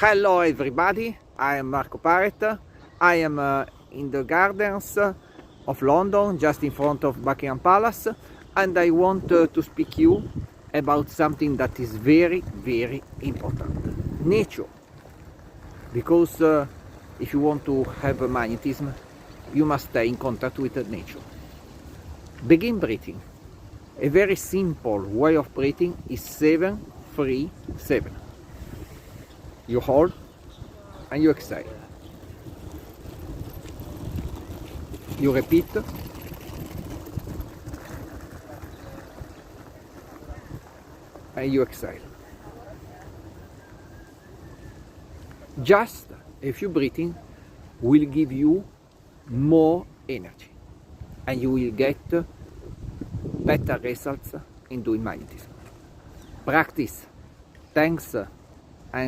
Hello everybody, I am Marco Paret. I am in the gardens of London, just in front of Buckingham Palace, and I want to speak you about something that is very important. Nature. Because if you want to have a magnetism, you must stay in contact with nature. Begin breathing. A very simple way of breathing is 7-3-7. You hold and you exhale. You repeat and you exhale. Just a few breathing will give you more energy and you will get better results in doing magnetism. Practice. Thanks